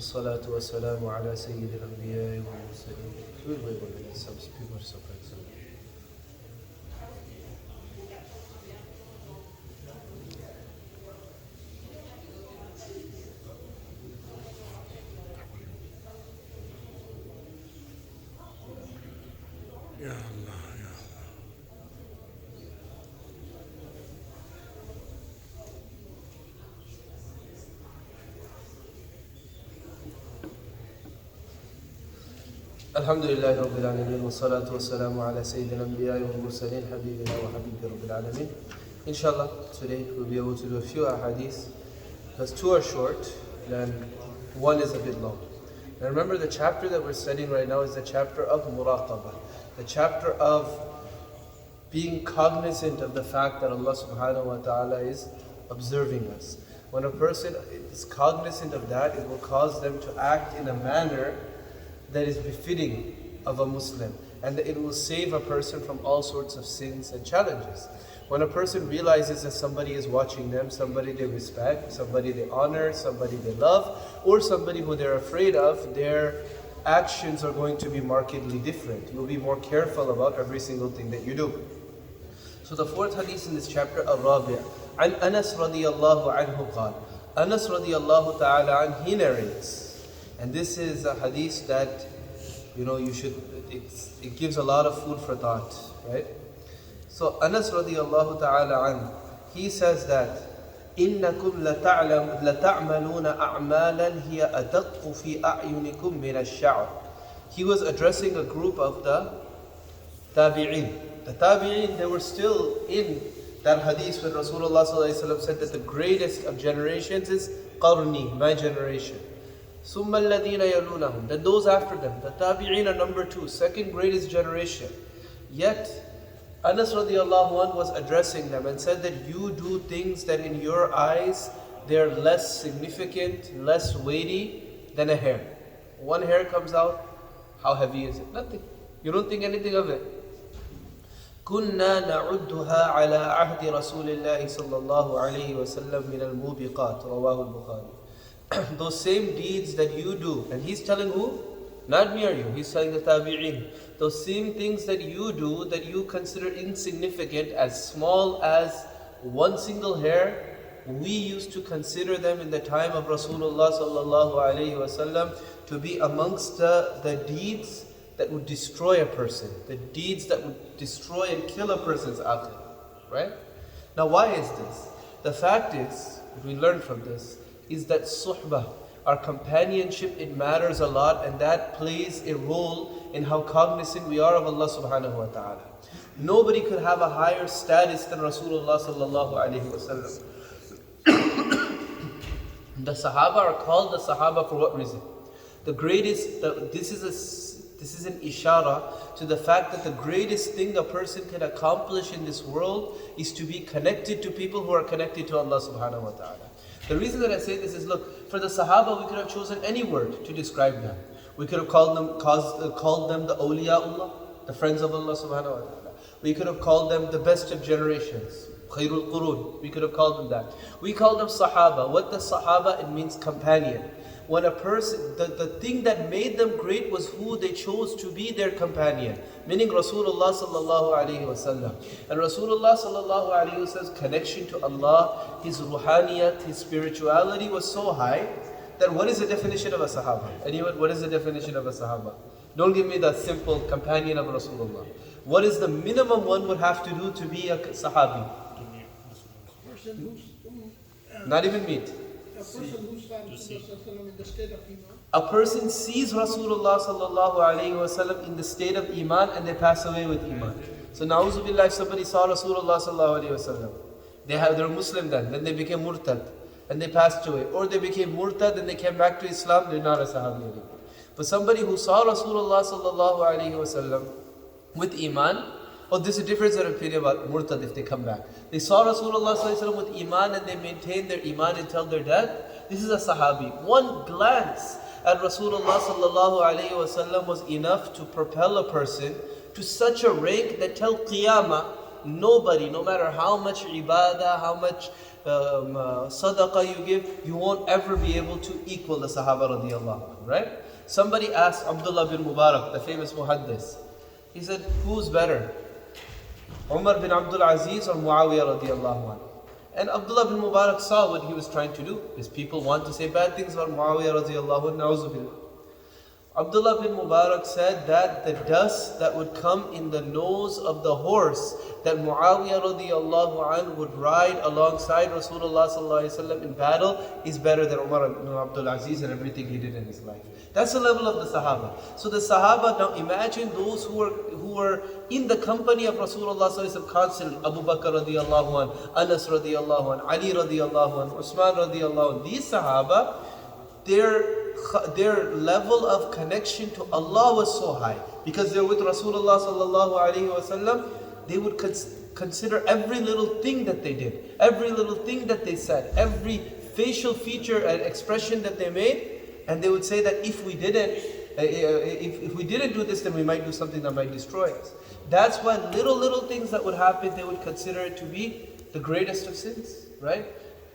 والصلاة والسلام على سيد الأنبياء والمرسلين. We'll wait 1 minute, some people are surprised. Ya Allah, Ya Allah. الحمد لله رب العالمين والصلاة والسلام على سيد الأنبياء والمرسلين حبيبنا وحبيب رب العالمين. Inshallah, today we'll be able to do a few ahadith because two are short and one is a bit long. And remember, the chapter that we're studying right now is the chapter of muraqabah, the chapter of being cognizant of the fact that Allah subhanahu wa ta'ala is observing us. When a person is cognizant of that, it will cause them to act in a manner that is befitting of a Muslim, and that it will save a person from all sorts of sins and challenges. When a person realizes that somebody is watching them, somebody they respect, somebody they honor, somebody they love, or somebody who they're afraid of, their actions are going to be markedly different. You'll be more careful about every single thing that you do. So the fourth hadith in this chapter, Al-Rabi', عن أنس رضي الله عنه قال, Anas radiallahu ta'ala an, he narrates, and this is a hadith that, you should, it gives a lot of food for thought, right? So Anas radiallahu ta'ala an, he says that, إنكم لتعملون أعمالا هي أدق في أعينكم من الشعر. He was addressing a group of the tabi'in. The tabi'in, they were still in that hadith when Rasulullah said that the greatest of generations is qarni, my generation. ثُمَّ الَّذِينَ يَلُونَهُمْ, then those after them. The tabi'in are number 2, second greatest generation. Yet, Anas radiallahu anhu was addressing them and said that you do things that in your eyes, they're less significant, less weighty than a hair. One hair comes out, how heavy is it? Nothing. You don't think anything of it. كنا نعدها على عهد رسول الله صلى الله عليه وسلم من الموبقات رواه البخاري. Those same deeds that you do, and he's telling who? Not me or you, he's telling the tabi'in. Those same things that you do that you consider insignificant, as small as one single hair, we used to consider them in the time of Rasulullah sallallahu alaihi wasallam to be amongst the deeds that would destroy a person, the deeds that would destroy and kill a person's akhir, right? Now why is this? The fact is, what we learn from this, is that suhbah, our companionship, it matters a lot, and that plays a role in how cognizant we are of Allah subhanahu wa ta'ala. Nobody could have a higher status than Rasulullah sallallahu alayhi wa sallam. The Sahaba are called the Sahaba for what reason? The greatest, this is an ishara to the fact that the greatest thing a person can accomplish in this world is to be connected to people who are connected to Allah subhanahu wa ta'ala. The reason that I say this is, look, for the Sahaba we could have chosen any word to describe them. We could have called them the awliyaullah, the friends of Allah subhanahu wa ta'ala. We could have called them the best of generations, khairul qurun. We could have called them that. We called them Sahaba. What does Sahaba? It means companion. When a person, the thing that made them great was who they chose to be their companion, meaning Rasulullah sallallahu alaihi wasallam. And Rasulullah sallallahu alaihi wasallam's connection to Allah, his ruhaniyat, his spirituality was so high that what is the definition of a Sahaba? Anyone, what is the definition of a Sahaba? Don't give me the simple companion of Rasulullah. What is the minimum one would have to do to be a Sahabi? Not even meet. A person who stands in the state of Iman. A person sees Rasulullah sallallahu alayhi wa sallam in the state of Iman and they pass away with Iman. So na'udhu billah, if somebody saw Rasulullah sallallahu alayhi wa sallam, they're Muslim then they became murtad and they passed away. Or they became murtad and they came back to Islam, they're not a sahabi anymore. But somebody who saw Rasulullah sallallahu alayhi wa sallam with Iman, this is a difference of opinion about murtad if they come back. They saw Rasulullah sallallahu alaihi wasallam with iman and they maintained their iman until their death. This is a sahabi. One glance at Rasulullah sallallahu alaihi wasallam was enough to propel a person to such a rank that till qiyamah, nobody, no matter how much ibadah, how much sadaqah you give, you won't ever be able to equal the Sahaba radiallahu anhu, right? Somebody asked Abdullah bin Mubarak, the famous muhaddis, he said, who's better? Umar bin Abdul Aziz or Muawiyah radiallahu anhu? And Abdullah bin Mubarak saw what he was trying to do. His people want to say bad things about Muawiyah radiallahu anhu, na'uzubillah. Abdullah bin Mubarak said that the dust that would come in the nose of the horse that Muawiyah radiallahu anhu would ride alongside Rasulullah sallallahu alaihi wasallam in battle is better than Umar bin Abdul Aziz and everything he did in his life. That's the level of the Sahaba. So the Sahaba, now imagine those who were in the company of Rasulullah sallallahu alaihi wasallam constantly. Abu Bakr radiallahu anhu, Anas radiallahu anhu, Ali radiallahu anhu, Usman radiallahu anhu. These Sahaba, their level of connection to Allah was so high because they're with Rasulullah sallallahu alaihi wasallam. They would consider every little thing that they did, every little thing that they said, every facial feature and expression that they made, and they would say that if we didn't do this, then we might do something that might destroy us. That's why little things that would happen, they would consider it to be the greatest of sins, right?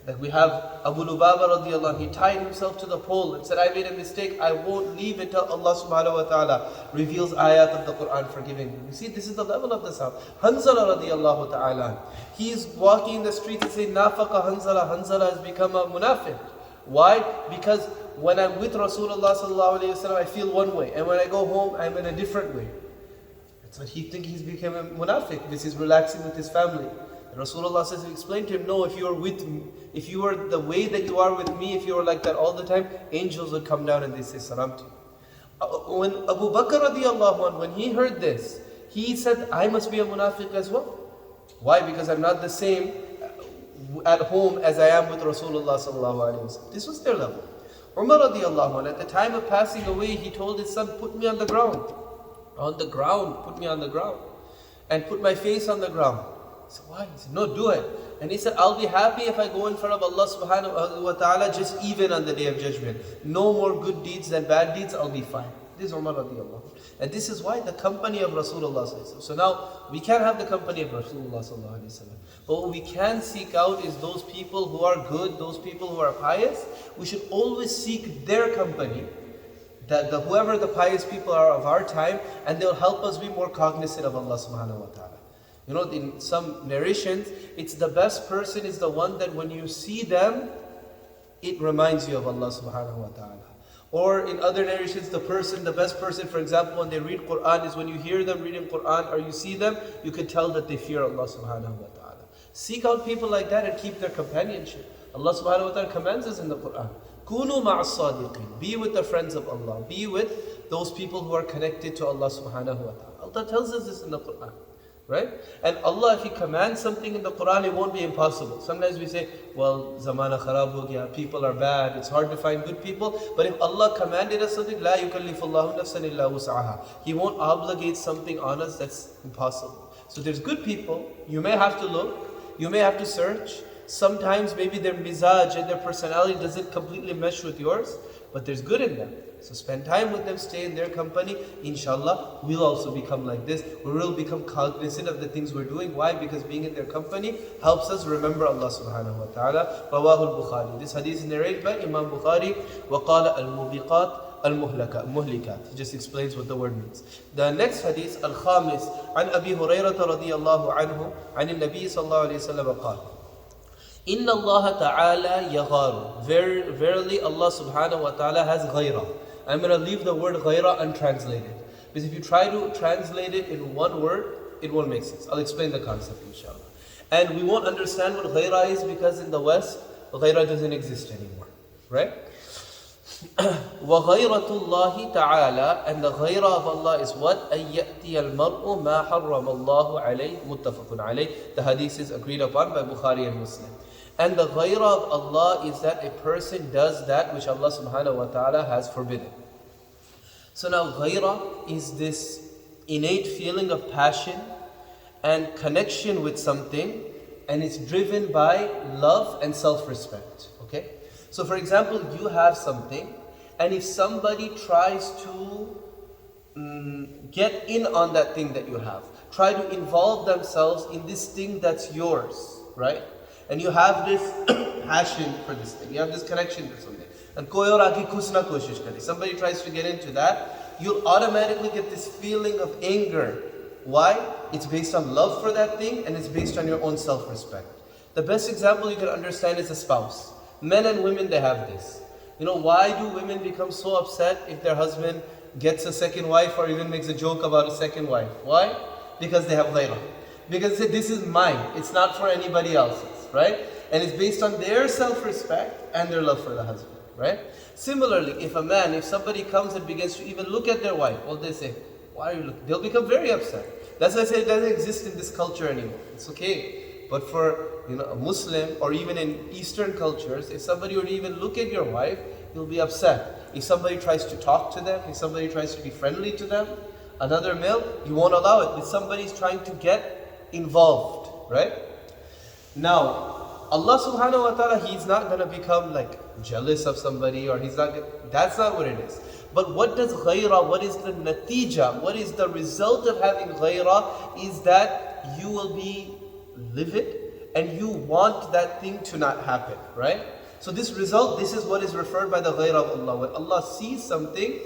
Like we have Abu Lubaba radiallahu anh, he tied himself to the pole and said, I made a mistake, I won't leave until Allah subhanahu wa ta'ala reveals ayat of the Quran forgiving him. You see, this is the level of the Sahaba. Hanzala radiallahu ta'ala, he is walking in the streets and saying, Nafaqa Hanzala, Hanzala has become a munafiq. Why? Because when I'm with Rasulullah sallallahu alayhi wa sallam, I feel one way, and when I go home, I'm in a different way. That's what he thinks he's become a munafiq. This is relaxing with his family. Rasulullah says, explain to him, no, if you are with me, if you are the way that you are with me, if you are like that all the time, angels would come down and they say salam to you. When Abu Bakr radiallahu anh, when he heard this, he said, I must be a munafiq as well. Why? Because I'm not the same at home as I am with Rasulullah sallallahu alaihi wasallam. This was their level. Umar radiallahu anh, at the time of passing away, he told his son, put me on the ground. On the ground, put me on the ground. And put my face on the ground. He said, why? He said, no, do it. And he said, I'll be happy if I go in front of Allah subhanahu wa ta'ala just even on the day of judgment. No more good deeds than bad deeds, I'll be fine. This is Umar radiallahu anh. And this is why the company of Rasulullah sallallahu alaihi wasallam. So now, we can't have the company of Rasulullah sallallahu alaihi wasallam. But what we can seek out is those people who are good, those people who are pious. We should always seek their company. Whoever the pious people are of our time, and they'll help us be more cognizant of Allah subhanahu wa ta'ala. You know, in some narrations, it's the best person is the one that when you see them, it reminds you of Allah subhanahu wa ta'ala. Or in other narrations, the best person, for example, when they read Quran is when you hear them reading Quran or you see them, you can tell that they fear Allah subhanahu wa ta'ala. Seek out people like that and keep their companionship. Allah subhanahu wa ta'ala commands us in the Quran. Kunu ma'as sadiqin. Be with the friends of Allah. Be with those people who are connected to Allah subhanahu wa ta'ala. Allah tells us this in the Quran. Right? And Allah, if He commands something in the Quran, it won't be impossible. Sometimes we say, well, zamana kharab ho gaya, people are bad, it's hard to find good people. But if Allah commanded us something, la yukallifullahu nafsan illa wus'aha. He won't obligate something on us that's impossible. So there's good people, you may have to look, you may have to search. Sometimes maybe their mizaj and their personality doesn't completely mesh with yours, but there's good in them. So spend time with them, stay in their company. Inshallah, we'll also become like this. We will become cognizant of the things we're doing. Why? Because being in their company helps us remember Allah subhanahu wa ta'ala. Rawahul Bukhari. This hadith is narrated by Imam Bukhari. وَقَالَ الْمُبِقَاتِ الْمُهْلِكَاتِ. He just explains what the word means. The next hadith, Al-Khamis, عن أبي هريرة رضي الله عنه عن النبي صلى الله عليه وسلم قال إِنَّ اللَّهَ تَعَالَى يَغَارُ. Verily Allah subhanahu wa ta'ala has ghayra. I'm going to leave the word ghayra untranslated. Because if you try to translate it in one word, it won't make sense. I'll explain the concept inshallah. And we won't understand what ghayra is because in the West, ghayra doesn't exist anymore. Right? وَغَيْرَةُ اللَّهِ تَعَالَى. And the ghayra of Allah is what? أَن يَأْتِيَ الْمَرْءُ مَا حَرَّمَ اللَّهُ عَلَيْهِ مُتَّفَقٌ عَلَيْهِ. The hadith is agreed upon by Bukhari and Muslim. And the ghayra of Allah is that a person does that which Allah subhanahu wa ta'ala has forbidden. So now ghayra is this innate feeling of passion and connection with something, and it's driven by love and self-respect. Okay? So for example, you have something, and if somebody tries to get in on that thing that you have, try to involve themselves in this thing that's yours, right? and you have this passion for this thing, you have this connection for something, and koi aur aake kuch na koshish kare, somebody tries to get into that, you'll automatically get this feeling of anger. Why? It's based on love for that thing, and it's based on your own self-respect. The best example you can understand is a spouse. Men and women, they have this. You know, why do women become so upset if their husband gets a second wife or even makes a joke about a second wife? Why? Because they have ghayra. Because they say, this is mine, it's not for anybody else's, right? And it's based on their self-respect and their love for the husband, right? Similarly, if somebody comes and begins to even look at their wife, what they say, why are you looking? They'll become very upset. That's why I say it doesn't exist in this culture anymore. It's okay. But for a Muslim, or even in Eastern cultures, if somebody were to even look at your wife, you'll be upset. If somebody tries to talk to them, if somebody tries to be friendly to them, another male, you won't allow it. If somebody's trying to get involved, right? Now, Allah subhanahu wa ta'ala, He's not going to become like jealous of somebody, or that's not what it is. But what does ghayra, what is the natija, what is the result of having ghayra, is that you will be livid and you want that thing to not happen, right? So this result, this is what is referred by the ghayra of Allah. When Allah sees something,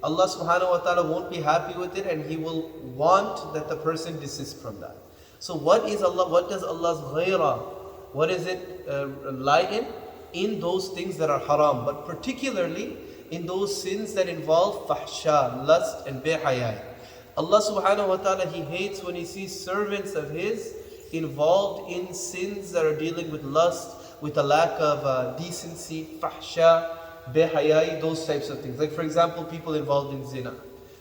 Allah subhanahu wa ta'ala won't be happy with it, and He will want that the person desist from that. So what does Allah's ghayra, what is it lie in? In those things that are haram, but particularly in those sins that involve fahsha, lust and behayai. Allah subhanahu wa ta'ala, He hates when He sees servants of His involved in sins that are dealing with lust, with a lack of decency, fahsha, behayai, those types of things. Like for example, people involved in zina.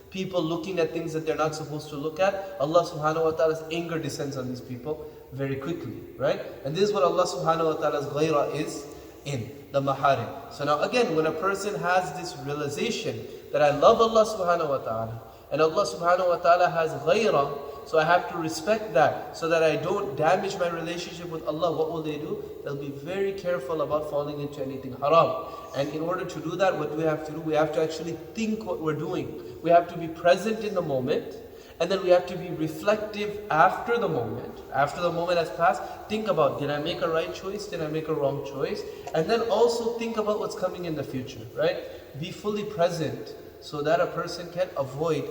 People looking at things that they're not supposed to look at. Allah subhanahu wa ta'ala's anger descends on these people very quickly, right? And this is what Allah subhanahu wa ta'ala's ghayra is in the maharim. So now again, when a person has this realization that I love Allah subhanahu wa ta'ala, and Allah subhanahu wa ta'ala has ghayra, so I have to respect that so that I don't damage my relationship with Allah, what will they do? They'll be very careful about falling into anything haram. And in order to do that, what do we have to do? We have to actually think what we're doing. We have to be present in the moment, and then we have to be reflective after the moment. After the moment has passed, think about, did I make a right choice? Did I make a wrong choice? And then also think about what's coming in the future, right? Be fully present so that a person can avoid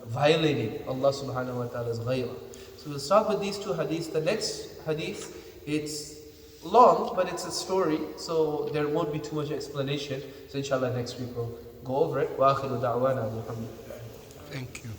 violating Allah subhanahu wa ta'ala's ghayra. So we'll start with these two hadiths. The next hadith, it's long, but it's a story, so there won't be too much explanation. So inshallah next week we'll go over it. Wa akhiru da'wana alhamdulillah. Thank you.